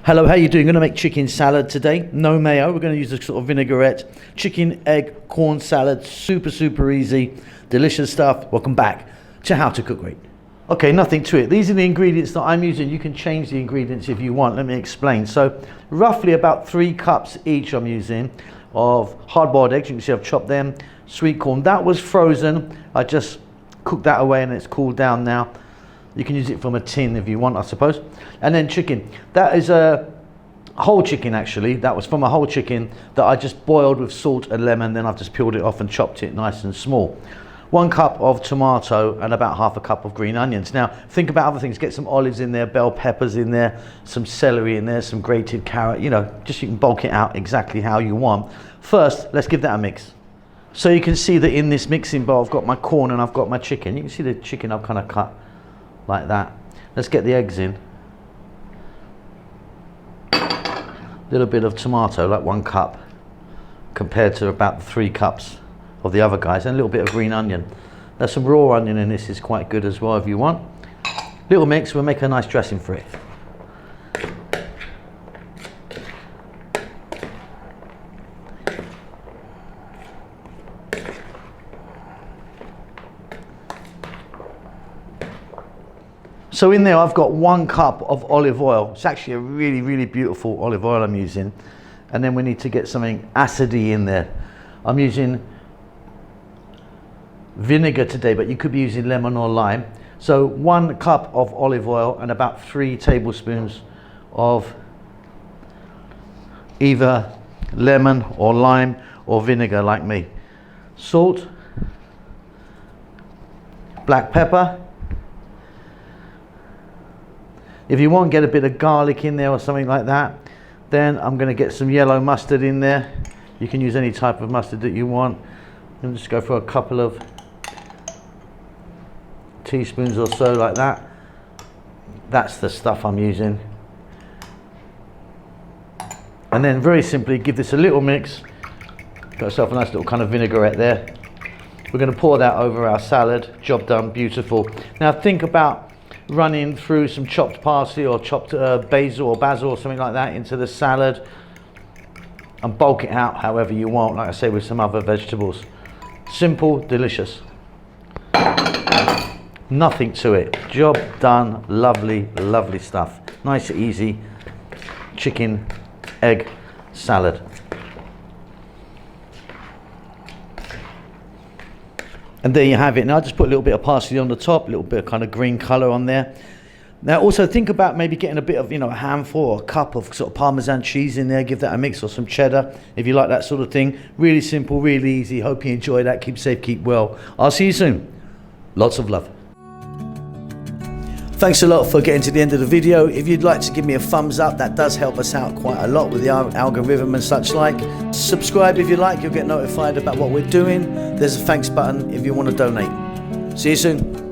Hello, how you doing? Going to make chicken salad today. No mayo. We're going to use a sort of vinaigrette. Chicken, egg, corn salad. Super easy. Delicious stuff. Welcome back to How to Cook Great. Okay, nothing to it. These are the ingredients that I'm using. You can change the ingredients if you want. Let me explain. So roughly about 3 cups each I'm using of hard-boiled eggs. You can see I've chopped them. Sweet corn. That was frozen. I just cooked that away and it's cooled down now. You can use it from a tin if you want, I suppose. And then chicken. That is a whole chicken actually. That was from a whole chicken that I just boiled with salt and lemon. Then I've just peeled it off and chopped it nice and small. 1 cup of tomato and about half a cup of green onions. Now think about other things. Get some olives in there, bell peppers in there, some celery in there, some grated carrot. You know, just you can bulk it out exactly how you want. First, let's give that a mix. So you can see that in this mixing bowl I've got my corn and I've got my chicken. You can see the chicken I've kind of cut like that. Let's get the eggs in. A little bit of tomato, like 1 cup, compared to about 3 cups of the other guys, and a little bit of green onion. There's some raw onion in this, is quite good as well if you want. Little mix, we'll make a nice dressing for it. So in there I've got 1 cup of olive oil. It's actually a really beautiful olive oil I'm using. And then we need to get something acidy in there. I'm using vinegar today, but you could be using lemon or lime. So 1 cup of olive oil and about 3 tablespoons of either lemon or lime or vinegar like me. Salt, black pepper. If you want, get a bit of garlic in there or something like that. Then I'm going to get some yellow mustard in there. You can use any type of mustard that you want. And just go for a couple of teaspoons or so like that. That's the stuff I'm using. And then very simply give this a little mix. Got yourself a nice little kind of vinaigrette there. We're going to pour that over our salad. Job done, beautiful. Now think about running through some chopped parsley or chopped basil or something like that into the salad and bulk it out however you want, like I say, with some other vegetables. Simple, delicious. Nothing to it. Job done. Lovely stuff. Nice, easy chicken, egg salad. And there you have it. Now I just put a little bit of parsley on the top, a little bit of kind of green colour on there. Now also think about maybe getting a bit of, a handful or a cup of sort of Parmesan cheese in there. Give that a mix, or some cheddar if you like that sort of thing. Really simple, really easy. Hope you enjoy that. Keep safe, keep well. I'll see you soon. Lots of love. Thanks a lot for getting to the end of the video. If you'd like to give me a thumbs up, that does help us out quite a lot with the algorithm and such like. Subscribe if you like, you'll get notified about what we're doing. There's a thanks button if you want to donate. See you soon.